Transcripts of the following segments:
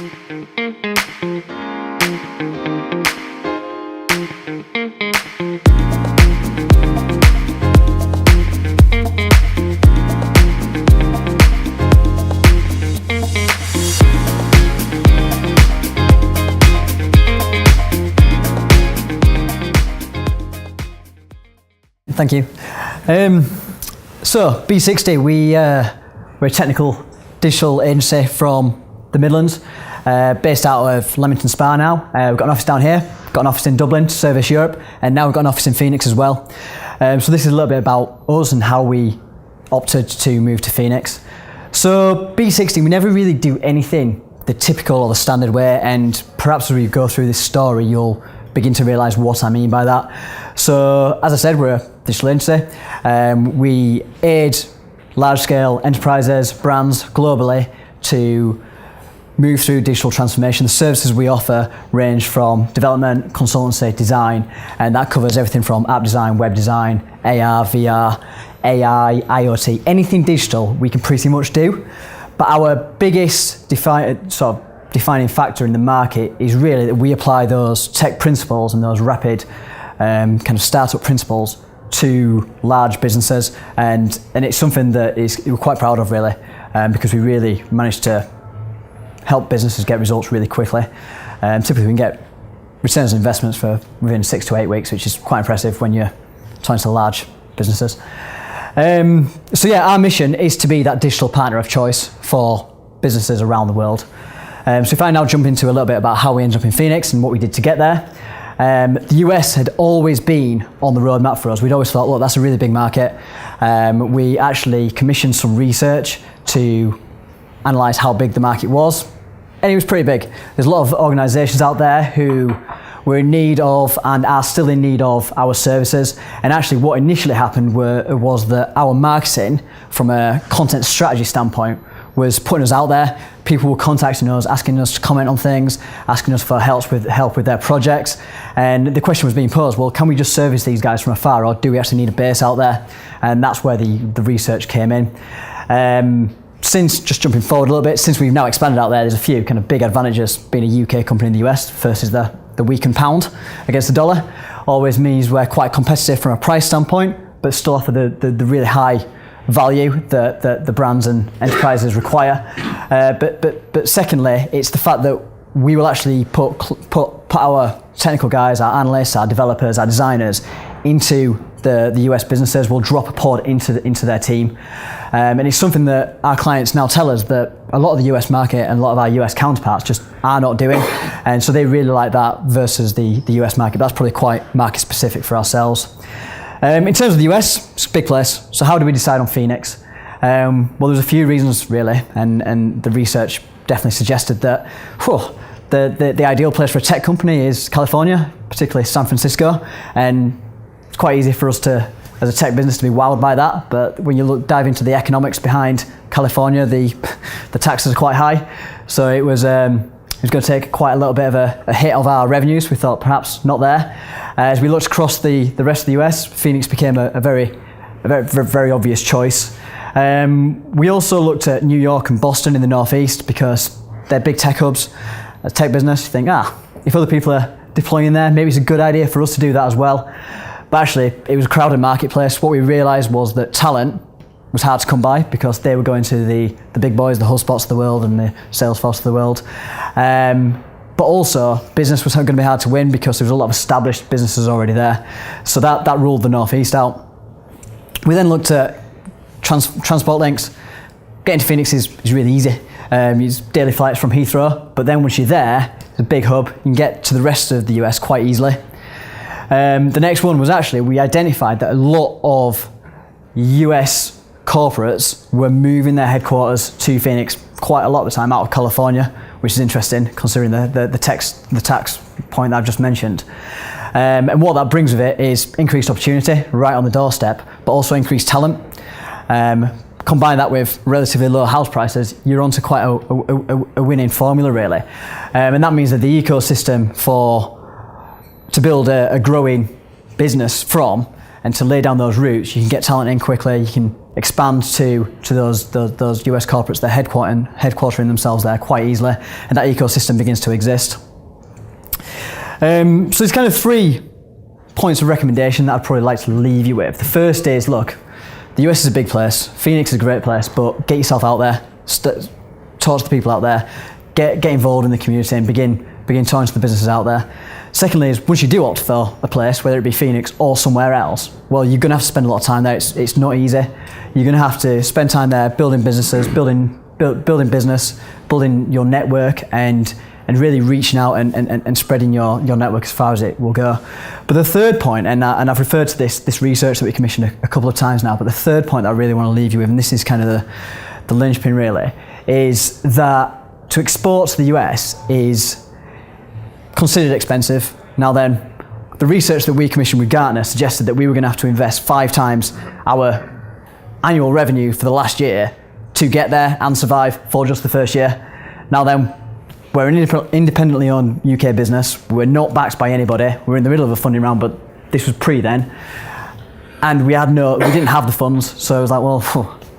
Thank you. So B60, we're a technical digital agency from the Midlands, based out of Leamington Spa now. We've got an office down here, got an office in Dublin to service Europe, and now we've got an office in Phoenix as well. So this is a little bit about us and how we opted to move to Phoenix. So B60, we never really do anything the typical or the standard way, and perhaps as we go through this story, you'll begin to realise what I mean by that. So, as I said, we're a digital agency. We aid large-scale enterprises, brands globally to move through digital transformation. The services we offer range from development, consultancy, design, and that covers everything from app design, web design, AR, VR, AI, IoT, anything digital we can pretty much do. But our biggest defining factor in the market is really that we apply those tech principles and those rapid kind of startup principles to large businesses, and it's something that we're quite proud of really, because we really managed to help businesses get results really quickly. Typically we can get returns on investments for within 6 to 8 weeks, which is quite impressive when you're talking to large businesses. So yeah, our mission is to be that digital partner of choice for businesses around the world. So if I now jump into a little bit about how we ended up in Phoenix and what we did to get there. The US had always been on the roadmap for us. We'd always thought, look, that's a really big market. We actually commissioned some research to analyse how big the market was, and it was pretty big. There's a lot of organisations out there who were in need of and are still in need of our services. And actually what initially happened was that our marketing, from a content strategy standpoint, was putting us out there. People were contacting us, asking us to comment on things, asking us for help with their projects. And the question was being posed, well, can we just service these guys from afar, or do we actually need a base out there? And that's where the research came in. Since, just jumping forward a little bit, since we've now expanded out there, there's a few kind of big advantages being a UK company in the US versus the weakened pound against the dollar. Always means we're quite competitive from a price standpoint, but still offer the really high value that the brands and enterprises require. But secondly, it's the fact that we will actually put our technical guys, our analysts, our developers, our designers into the US businesses. We'll drop a pod into their team. And it's something that our clients now tell us that a lot of the US market and a lot of our US counterparts just are not doing. And so they really like that versus the US market. That's probably quite market specific for ourselves. In terms of the US, it's a big place. So how did we decide on Phoenix? Well, there's a few reasons really, and the research definitely suggested that the ideal place for a tech company is California, particularly San Francisco, and it's quite easy for us to, as a tech business, to be wowed by that. But when you dive into the economics behind California, the taxes are quite high. So it was going to take quite a little bit of a hit of our revenues. We thought perhaps not there. As we looked across the rest of the US, Phoenix became a very obvious choice. We also looked at New York and Boston in the Northeast because they're big tech hubs. As a tech business, you think, if other people are deploying there, maybe it's a good idea for us to do that as well. But actually, it was a crowded marketplace. What we realised was that talent was hard to come by because they were going to the big boys, the HubSpots of the world and the Salesforce of the world. But also, business was going to be hard to win because there was a lot of established businesses already there. So that ruled the Northeast out. We then looked at transport links. Getting to Phoenix is really easy. It's daily flights from Heathrow, but then once you're there, it's a big hub. You can get to the rest of the US quite easily. The next one was actually, we identified that a lot of US corporates were moving their headquarters to Phoenix quite a lot of the time out of California, which is interesting considering the tax point that I've just mentioned. And what that brings with it is increased opportunity right on the doorstep, but also increased talent. Combine that with relatively low house prices, you're onto quite a winning formula really. And that means that the ecosystem to build a growing business from and to lay down those roots, you can get talent in quickly, you can expand to those US corporates that are headquartering themselves there quite easily, and that ecosystem begins to exist. So there's kind of 3 points of recommendation that I'd probably like to leave you with. The first is, look, the US is a big place, Phoenix is a great place, but get yourself out there, talk to the people out there, get involved in the community and begin talking to the businesses out there. Secondly is, once you do opt for a place, whether it be Phoenix or somewhere else, well, you're going to have to spend a lot of time there. It's not easy. You're going to have to spend time there building businesses, building business, building your network, and really reaching out and spreading your network as far as it will go. But the third point, and I've referred to this research that we commissioned a couple of times now, but the third point that I really want to leave you with, and this is kind of the linchpin really, is that to export to the US is considered expensive. Now then, the research that we commissioned with Gartner suggested that we were going to have to invest 5 times our annual revenue for the last year to get there and survive for just the first year. Now then, we're an independently owned UK business. We're not backed by anybody. We're in the middle of a funding round, but this was pre then. And we didn't have the funds. So I was like, well,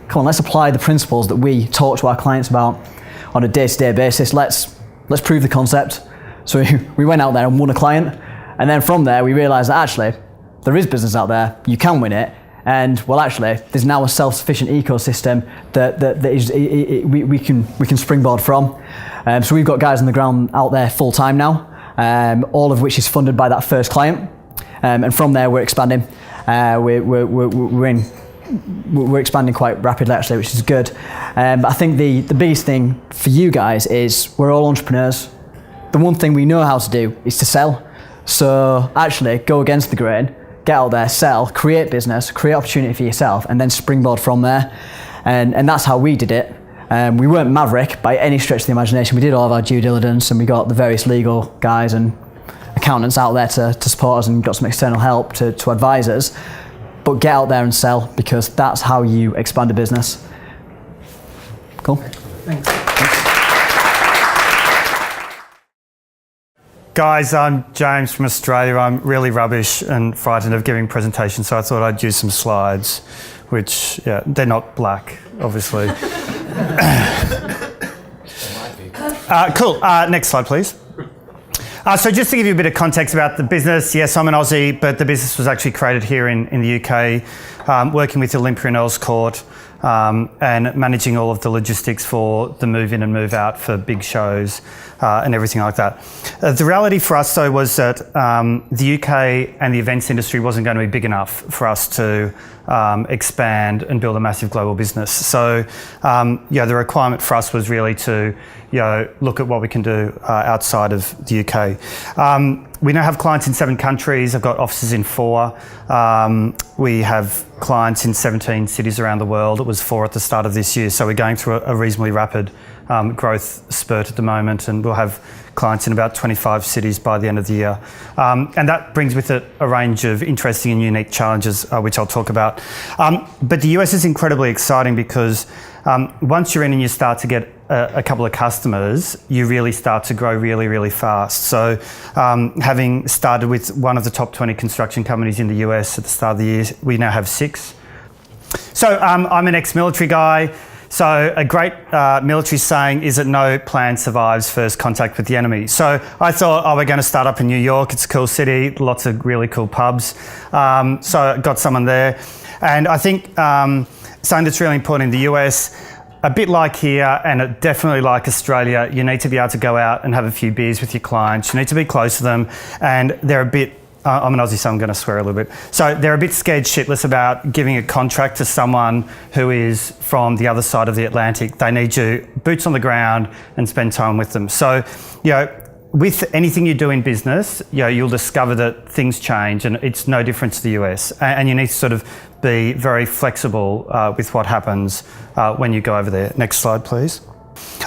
come on, let's apply the principles that we talk to our clients about on a day-to-day basis. Let's prove the concept. So we went out there and won a client, and then from there we realised that actually there is business out there, you can win it, and well actually there's now a self-sufficient ecosystem that is we can springboard from. So we've got guys on the ground out there full time now, all of which is funded by that first client, and from there we're expanding. We're expanding quite rapidly actually, which is good. But I think the biggest thing for you guys is we're all entrepreneurs. The one thing we know how to do is to sell. So actually go against the grain, get out there, sell, create business, create opportunity for yourself, and then springboard from there. And that's how we did it. We weren't maverick by any stretch of the imagination. We did all of our due diligence, and we got the various legal guys and accountants out there to support us, and got some external help to advise us. But get out there and sell, because that's how you expand a business. Cool. Thanks. Guys, I'm James from Australia. I'm really rubbish and frightened of giving presentations, so I thought I'd use some slides, which, yeah, they're not black, obviously. Cool. Next slide, please. So just to give you a bit of context about the business, yes, I'm an Aussie, but the business was actually created here in the UK, working with Olympia and Earls Court, and managing all of the logistics for the move in and move out for big shows and everything like that. The reality for us though was that the UK and the events industry wasn't going to be big enough for us to expand and build a massive global business. So the requirement for us was really to look at what we can do outside of the UK. We now have clients in 7 countries. I've got offices in 4. We have clients in 17 cities around the world. It was 4 at the start of this year. So we're going through a reasonably rapid growth spurt at the moment, and we'll have clients in about 25 cities by the end of the year. And that brings with it a range of interesting and unique challenges, which I'll talk about. But the US is incredibly exciting because once you're in and you start to get a couple of customers, you really start to grow really, really fast. So having started with one of the top 20 construction companies in the US at the start of the year, we now have 6. So I'm an ex-military guy. So a great military saying is that no plan survives first contact with the enemy. So I thought, we're going to start up in New York. It's a cool city, lots of really cool pubs. So I got someone there. And I think something that's really important in the US, a bit like here and definitely like Australia, you need to be able to go out and have a few beers with your clients. You need to be close to them, and they're a bit, I'm an Aussie, so I'm going to swear a little bit. So they're a bit scared shitless about giving a contract to someone who is from the other side of the Atlantic. They need you boots on the ground and spend time with them. So, with anything you do in business, you'll discover that things change, and it's no different to the US. And you need to sort of be very flexible with what happens when you go over there. Next slide, please.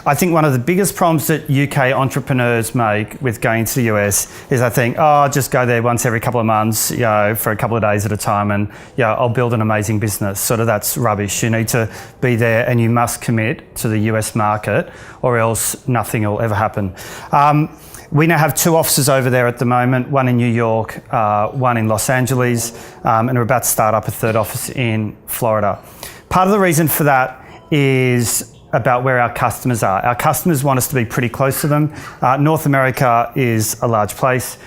I think one of the biggest problems that UK entrepreneurs make with going to the US is I think, I'll just go there once every couple of months, for a couple of days at a time, and I'll build an amazing business. Sort of that's rubbish. You need to be there, and you must commit to the US market, or else nothing will ever happen. We now have 2 offices over there at the moment, one in New York, one in Los Angeles, and we're about to start up a 3rd office in Florida. Part of the reason for that is about where our customers are. Our customers want us to be pretty close to them. North America is a large place,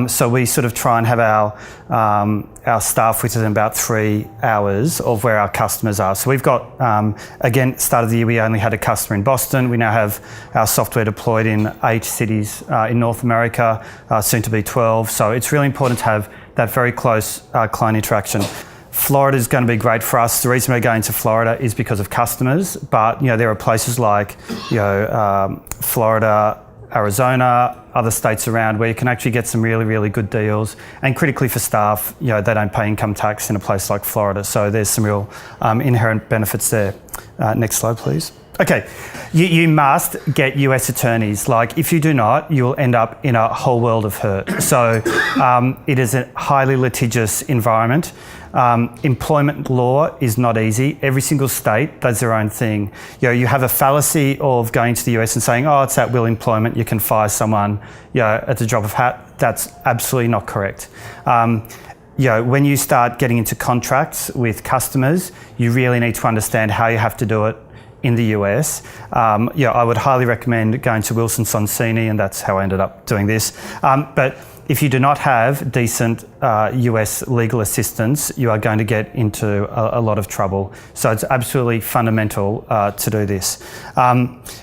so we sort of try and have our staff within about 3 hours of where our customers are. So we've got, again, start of the year we only had a customer in Boston. We now have our software deployed in 8 cities in North America, soon to be 12. So it's really important to have that very close client interaction. Florida is going to be great for us. The reason we're going to Florida is because of customers, but there are places like Florida, Arizona, other states around where you can actually get some really, really good deals. And critically for staff, they don't pay income tax in a place like Florida. So there's some real inherent benefits there. Next slide, please. Okay, you must get US attorneys. Like, if you do not, you will end up in a whole world of hurt. So it is a highly litigious environment. Employment law is not easy. Every single state does their own thing. You have a fallacy of going to the US and saying, oh, it's at will employment, you can fire someone at the drop of a hat. That's absolutely not correct. When you start getting into contracts with customers, you really need to understand how you have to do it in the US. I would highly recommend going to Wilson Sonsini, and that's how I ended up doing this. But if you do not have decent US legal assistance, you are going to get into a lot of trouble. So it's absolutely fundamental to do this.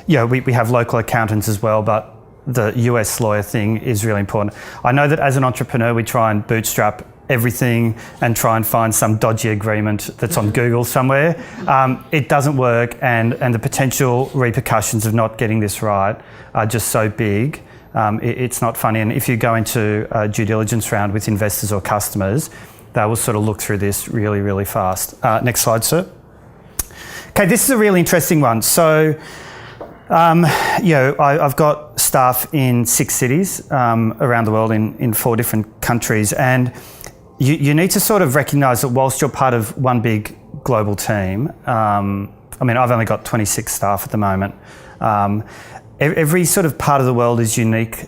We have local accountants as well, but the US lawyer thing is really important. I know that as an entrepreneur, we try and bootstrap everything and try and find some dodgy agreement that's on Google somewhere. It doesn't work, and the potential repercussions of not getting this right are just so big. It's not funny, and if you go into a due diligence round with investors or customers, they will sort of look through this really, really fast. Next slide, sir. Okay, this is a really interesting one. So, I've got staff in 6 cities around the world in 4 different countries, and you need to sort of recognise that whilst you're part of one big global team, I've only got 26 staff at the moment. Every sort of part of the world is unique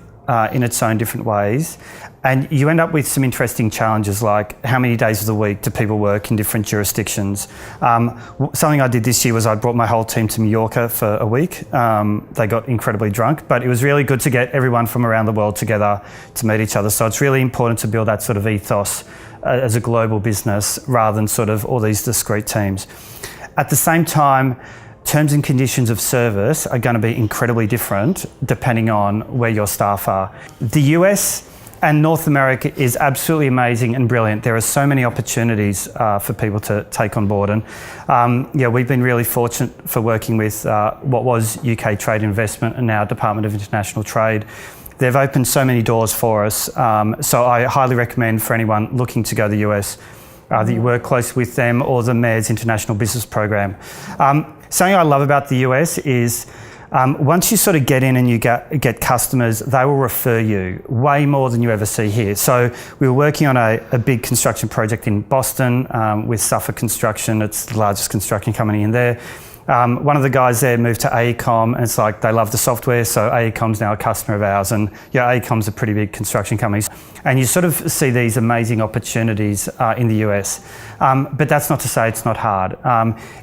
in its own different ways, and you end up with some interesting challenges, like how many days of the week do people work in different jurisdictions. Something I did this year was I brought my whole team to Mallorca for a week. They got incredibly drunk, but it was really good to get everyone from around the world together to meet each other. So it's really important to build that sort of ethos as a global business rather than sort of all these discrete teams. At the same time, terms and conditions of service are going to be incredibly different depending on where your staff are. The US and North America is absolutely amazing and brilliant. There are so many opportunities for people to take on board. And we've been really fortunate for working with what was UK Trade Investment and now Department of International Trade. They've opened so many doors for us. So I highly recommend for anyone looking to go to the US that you work closely with them or the Mayor's International Business Programme. Something I love about the US is once you sort of get in and you get customers, they will refer you way more than you ever see here. So we were working on a big construction project in Boston with Suffolk Construction. It's the largest construction company in there. One of the guys there moved to AECOM, and it's like they love the software, so AECOM's now a customer of ours, and AECOM's a pretty big construction company. And you sort of see these amazing opportunities in the US. But that's not to say it's not hard.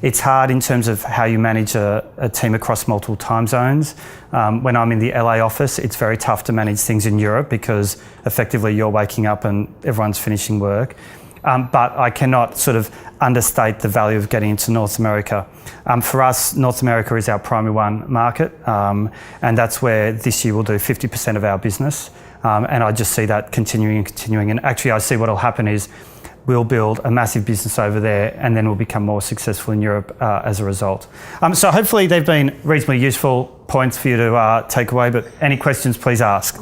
It's hard in terms of how you manage a team across multiple time zones. When I'm in the LA office, it's very tough to manage things in Europe because effectively you're waking up and everyone's finishing work. But I cannot sort of understate the value of getting into North America. For us, North America is our primary one market, and that's where this year we'll do 50% of our business. And I just see that continuing. And actually, I see what will happen is we'll build a massive business over there, and then we'll become more successful in Europe as a result. So hopefully they've been reasonably useful points for you to take away, but any questions, please ask.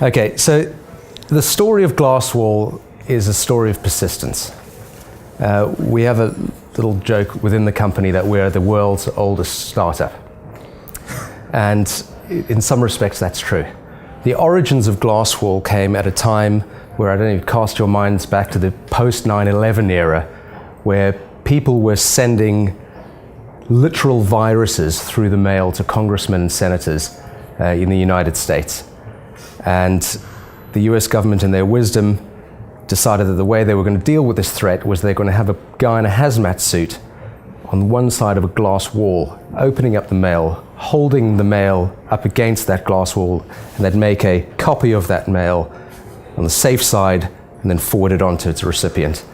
Okay, so the story of Glasswall is a story of persistence. We have a little joke within the company that we're the world's oldest startup. And in some respects, that's true. The origins of Glasswall came at a time where, I don't know, cast your minds back to the post 9/11 era, where people were sending literal viruses through the mail to congressmen and senators in the United States. And the US government, in their wisdom, decided that the way they were going to deal with this threat was they're going to have a guy in a hazmat suit on one side of a glass wall, opening up the mail, holding the mail up against that glass wall, and they'd make a copy of that mail on the safe side and then forward it on to its recipient.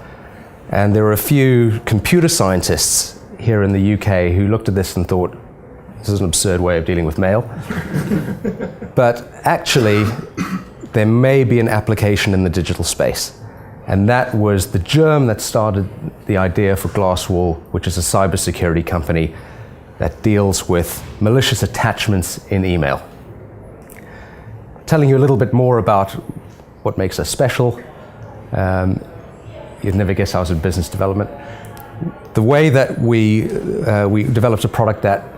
And there were a few computer scientists here in the UK who looked at this and thought, this is an absurd way of dealing with mail. But actually, there may be an application in the digital space. And that was the germ that started the idea for Glasswall, which is a cybersecurity company that deals with malicious attachments in email. Telling you a little bit more about what makes us special. You'd never guess I was in business development. The way that we developed a product that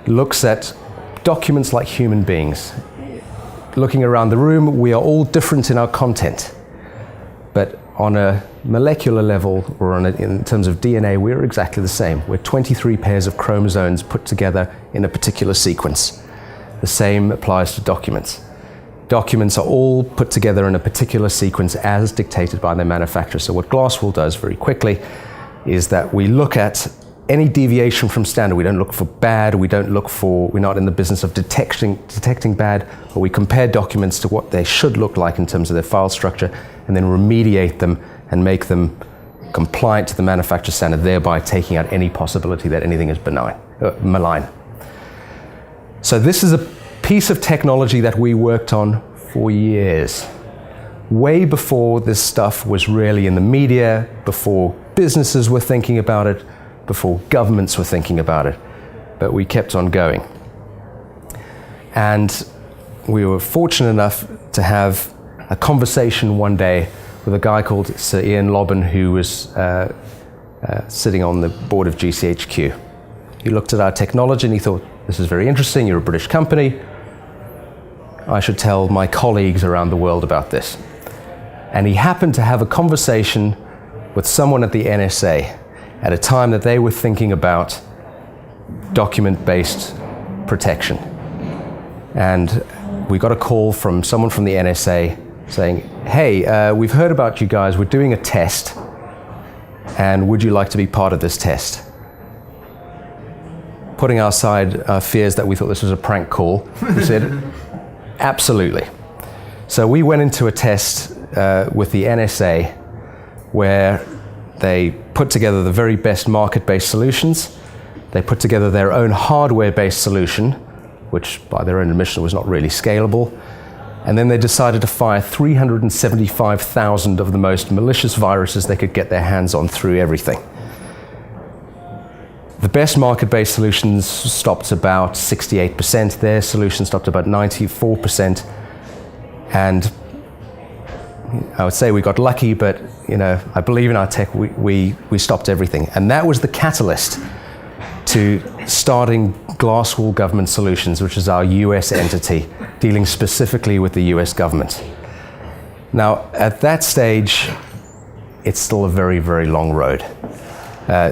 looks at documents like human beings. Looking around the room, we are all different in our content. But on a molecular level, or in terms of DNA, we're exactly the same. We're 23 pairs of chromosomes put together in a particular sequence. The same applies to documents. Documents are all put together in a particular sequence as dictated by their manufacturer. So what Glasswall does very quickly is that we look at any deviation from standard. We don't look for bad, we're not in the business of detecting bad, but we compare documents to what they should look like in terms of their file structure, and then remediate them and make them compliant to the manufacturer standard, thereby taking out any possibility that anything is malign. So this is a piece of technology that we worked on for years, way before this stuff was really in the media, before businesses were thinking about it, before governments were thinking about it, but we kept on going. And we were fortunate enough to have a conversation one day with a guy called Sir Ian Lobban, who was sitting on the board of GCHQ. He looked at our technology and he thought, this is very interesting, you're a British company, I should tell my colleagues around the world about this. And he happened to have a conversation with someone at the NSA at a time that they were thinking about document-based protection. And we got a call from someone from the NSA saying, hey, we've heard about you guys, we're doing a test, and would you like to be part of this test? Putting aside our fears that we thought this was a prank call, we said, absolutely. So we went into a test with the NSA where they put together the very best market-based solutions. They put together their own hardware-based solution, which by their own admission was not really scalable. And then they decided to fire 375,000 of the most malicious viruses they could get their hands on through everything. The best market-based solutions stopped about 68%. Their solution stopped about 94%. And I would say we got lucky, but I believe in our tech. We stopped everything. And that was the catalyst to starting Glasswall Government Solutions, which is our US entity, dealing specifically with the US government. Now, at that stage, it's still a very, very long road.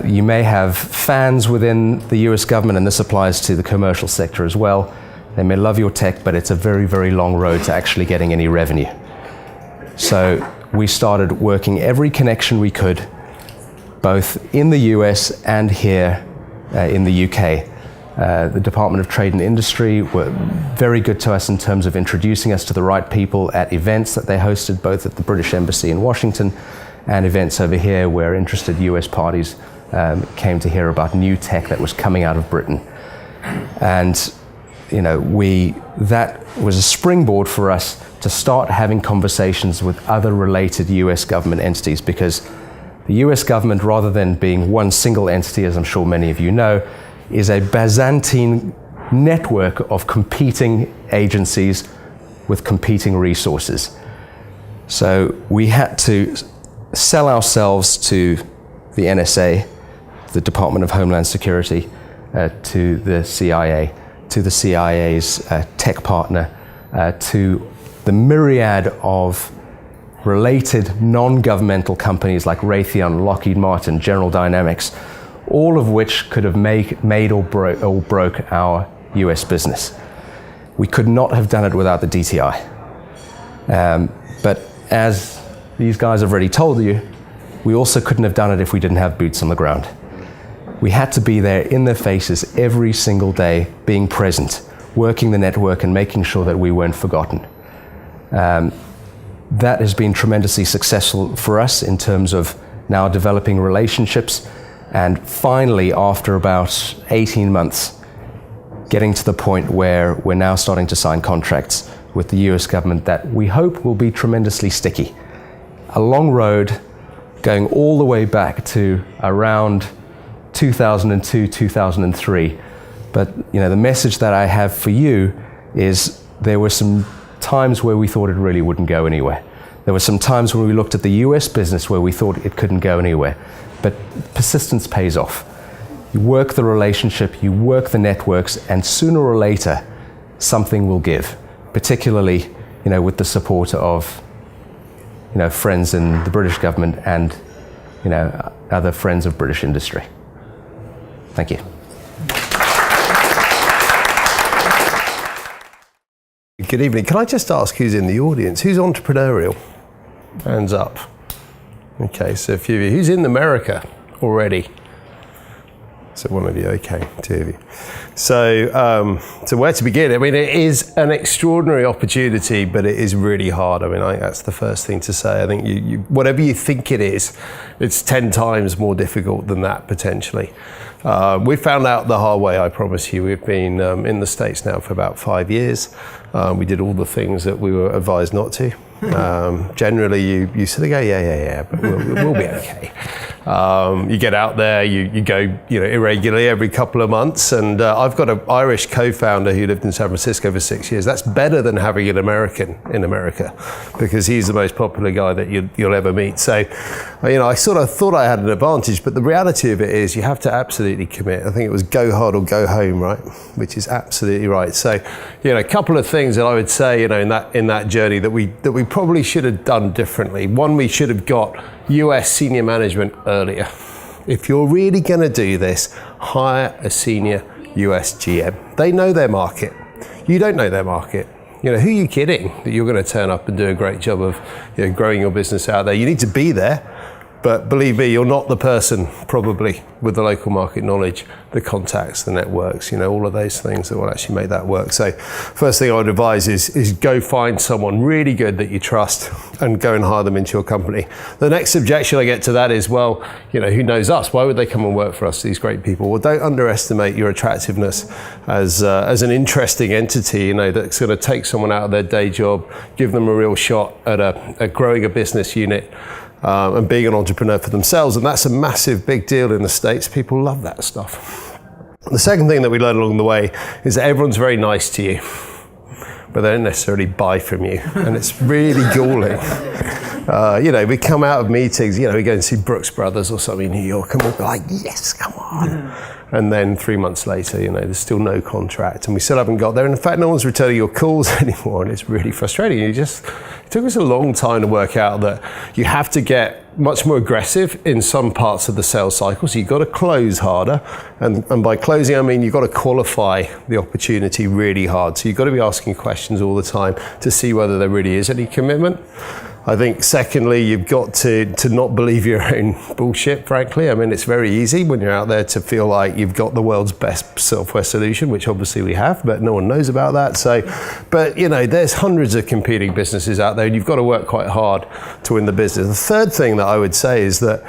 You may have fans within the US government, and this applies to the commercial sector as well. They may love your tech, but it's a very, very long road to actually getting any revenue. So we started working every connection we could, both in the US and here in the UK. The Department of Trade and Industry were very good to us in terms of introducing us to the right people at events that they hosted, both at the British Embassy in Washington and events over here where interested US parties came to hear about new tech that was coming out of Britain. And that was a springboard for us to start having conversations with other related US government entities, because the US government, rather than being one single entity, as I'm sure many of you know, is a Byzantine network of competing agencies with competing resources. So we had to sell ourselves to the NSA, the Department of Homeland Security, to the CIA, to the CIA's tech partner, to the myriad of related non-governmental companies like Raytheon, Lockheed Martin, General Dynamics, all of which could have made or broke our US business. We could not have done it without the DTI. But as these guys have already told you, we also couldn't have done it if we didn't have boots on the ground. We had to be there in their faces every single day, being present, working the network and making sure that we weren't forgotten. That has been tremendously successful for us in terms of now developing relationships, and finally, after about 18 months, getting to the point where we're now starting to sign contracts with the US government that we hope will be tremendously sticky. A long road going all the way back to around 2002, 2003. But the message that I have for you is there were some times where we thought it really wouldn't go anywhere. There were some times when we looked at the US business where we thought it couldn't go anywhere. But persistence pays off. You work the relationship, you work the networks, and sooner or later, something will give, particularly, with the support of, friends in the British government and, other friends of British industry. Thank you. Good evening. Can I just ask who's in the audience? Who's entrepreneurial? Hands up. Okay, so a few of you. Who's in America already? So one of you, okay, two of you. So where to begin? I mean, it is an extraordinary opportunity, but it is really hard. I mean, I think that's the first thing to say. I think you whatever you think it is, it's 10 times more difficult than that, potentially. We found out the hard way, I promise you. We've been in the States now for about 5 years. We did all the things that we were advised not to. Generally, you sort of go, yeah, but we'll be okay. You get out there, you go, irregularly every couple of months, and I've got an Irish co-founder who lived in San Francisco for 6 years. That's better than having an American in America, because he's the most popular guy that you'll ever meet. So, I sort of thought I had an advantage, but the reality of it is you have to absolutely commit. I think it was go hard or go home, right? Which is absolutely right. So, a couple of things that I would say, in that journey that we probably should have done differently. One, we should have got US senior management earlier. If you're really going to do this, hire a senior US GM. They know their market. You don't know their market. Who are you kidding that you're going to turn up and do a great job of growing your business out there? You need to be there. But believe me, you're not the person probably with the local market knowledge, the contacts, the networks, all of those things that will actually make that work. So first thing I would advise is go find someone really good that you trust and go and hire them into your company. The next objection I get to that is, who knows us? Why would they come and work for us, these great people? Well, don't underestimate your attractiveness as an interesting entity, that's going to take someone out of their day job, give them a real shot at growing a business unit. And being an entrepreneur for themselves, and that's a massive big deal in the States. People love that stuff. The second thing that we learned along the way is that everyone's very nice to you, but they don't necessarily buy from you, and it's really galling. We come out of meetings, we go and see Brooks Brothers or something in New York, and we'll be like, yes, come on. And then 3 months later, there's still no contract, and we still haven't got there. And in fact, no one's returning your calls anymore, and it's really frustrating. It took us a long time to work out that you have to get much more aggressive in some parts of the sales cycle. So you've got to close harder, and by closing, I mean you've got to qualify the opportunity really hard. So you've got to be asking questions all the time to see whether there really is any commitment. I think secondly, you've got to not believe your own bullshit, frankly. I mean, it's very easy when you're out there to feel like you've got the world's best software solution, which obviously we have, but no one knows about that. So, but there's hundreds of competing businesses out there, and you've got to work quite hard to win the business. The third thing that I would say is that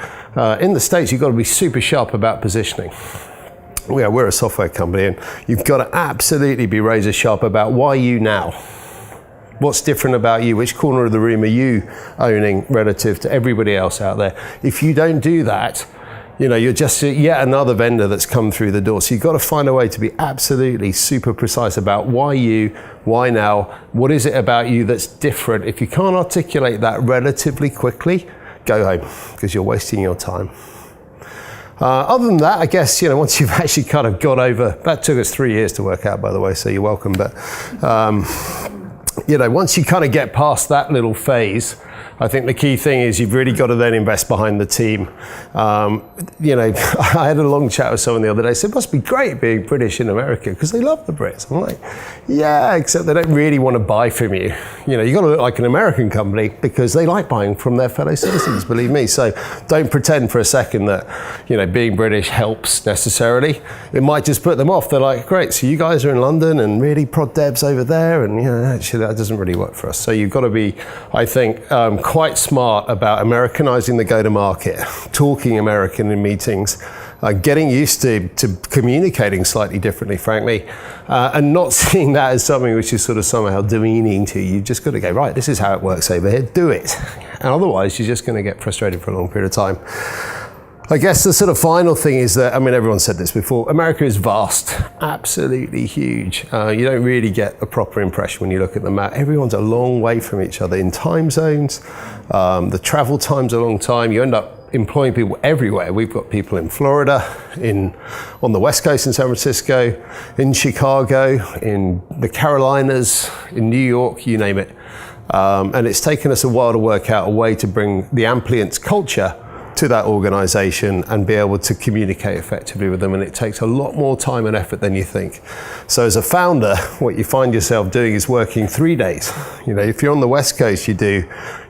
in the States, you've got to be super sharp about positioning. We're a software company, and you've got to absolutely be razor sharp about why you now. What's different about you? Which corner of the room are you owning relative to everybody else out there? If you don't do that, you're just yet another vendor that's come through the door. So you've got to find a way to be absolutely super precise about why you, why now, what is it about you that's different? If you can't articulate that relatively quickly, go home, because you're wasting your time. Other than that, I guess, once you've actually kind of got over, that took us 3 years to work out, by the way, so you're welcome. But, once you kind of get past that little phase, I think the key thing is you've really got to then invest behind the team. You know, I had a long chat with someone the other day, said it must be great being British in America because they love the Brits. I'm like, yeah, except they don't really want to buy from you. You know, you've got to look like an American company because they like buying from their fellow citizens, believe me. So don't pretend for a second that, you know, being British helps necessarily. It might just put them off. They're like, great, so you guys are in London and really prod devs over there, and you know, actually that doesn't really work for us. So you've got to be, I think, quite smart about Americanizing the go-to-market, talking American in meetings, getting used to communicating slightly differently, frankly, and not seeing that as something which is sort of somehow demeaning to you. You've just got to go, right, this is how it works over here, do it. And otherwise, you're just going to get frustrated for a long period of time. I guess the sort of final thing is that, I mean, everyone said this before, America is vast, absolutely huge. You don't really get a proper impression when you look at the map. Everyone's a long way from each other in time zones. The travel time's a long time. You end up employing people everywhere. We've got people in Florida, on the West Coast in San Francisco, in Chicago, in the Carolinas, in New York, you name it. And it's taken us a while to work out a way to bring the Amplience culture to that organization and be able to communicate effectively with them, and it takes a lot more time and effort than you think. So as a founder, what you find yourself doing is working 3 days. You know, if you're on the West Coast, you do,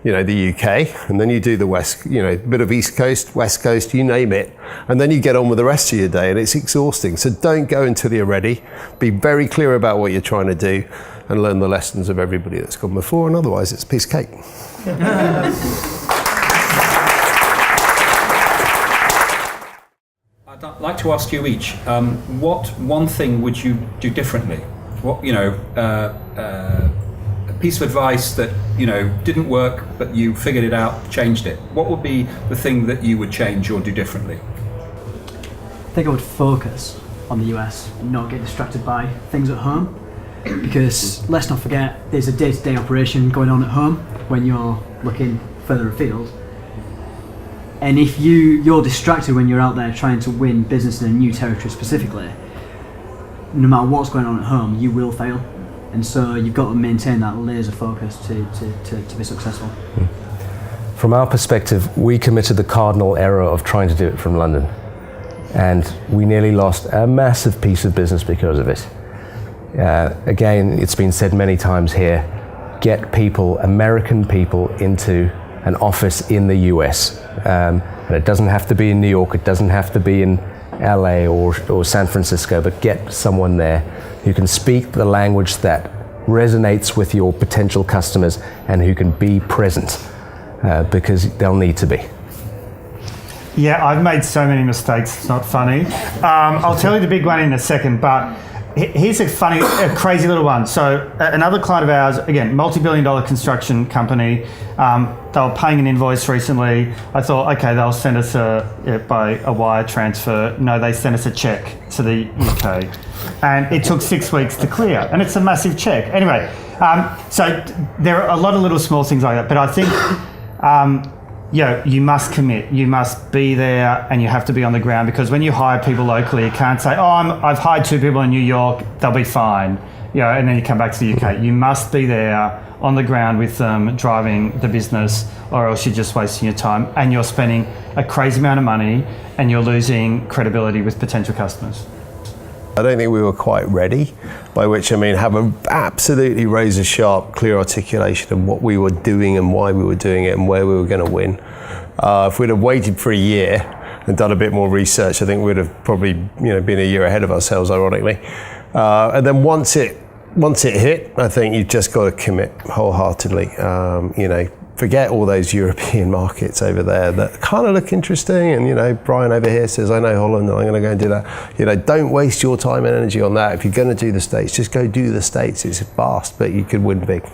you know, the UK, and then you do the West, you know, a bit of East Coast, West Coast, you name it, and then you get on with the rest of your day, and it's exhausting. So don't go until you're ready. Be very clear about what you're trying to do and learn the lessons of everybody that's gone before, and otherwise it's a piece of cake. I'd like to ask you each, what one thing would you do differently? What, you know, a piece of advice that, you know, didn't work, but you figured it out, changed it. What would be the thing that you would change or do differently? I think I would focus on the US and not get distracted by things at home, because let's not forget there's a day-to-day operation going on at home when you're looking further afield. And if you're distracted when you're out there trying to win business in a new territory specifically, no matter what's going on at home, you will fail. And so you've got to maintain that laser focus to be successful. From our perspective, we committed the cardinal error of trying to do it from London. And we nearly lost a massive piece of business because of it. Again, it's been said many times here, get people, American people, into an office in the US. And it doesn't have to be in New York, it doesn't have to be in LA or San Francisco, but get someone there who can speak the language that resonates with your potential customers and who can be present, because they'll need to be. Yeah, I've made so many mistakes, it's not funny. I'll tell you the big one in a second, but here's a crazy little one. So another client of ours, again, multi-billion-dollar construction company, they were paying an invoice recently. I thought, okay, they'll send us by a wire transfer. No, they sent us a check to the UK. And it took 6 weeks to clear. And it's a massive check. Anyway, so there are a lot of little small things like that. But I think, you must commit. You must be there, and you have to be on the ground, because when you hire people locally, you can't say, I've hired 2 people in New York, they'll be fine. And then you come back to the UK. You must be there on the ground with them, driving the business, or else you're just wasting your time, and you're spending a crazy amount of money, and you're losing credibility with potential customers. I don't think we were quite ready, by which I mean have an absolutely razor sharp, clear articulation of what we were doing and why we were doing it and where we were going to win. If we'd have waited for a year and done a bit more research, I think we'd have probably been a year ahead of ourselves, ironically. And then once it hit, I think you've just got to commit wholeheartedly. Forget all those European markets over there that kind of look interesting, and Brian over here says, I know Holland and I'm going to go and do that. Don't waste your time and energy on that. If you're going to do the States, just go do the States. It's vast, but you could win big.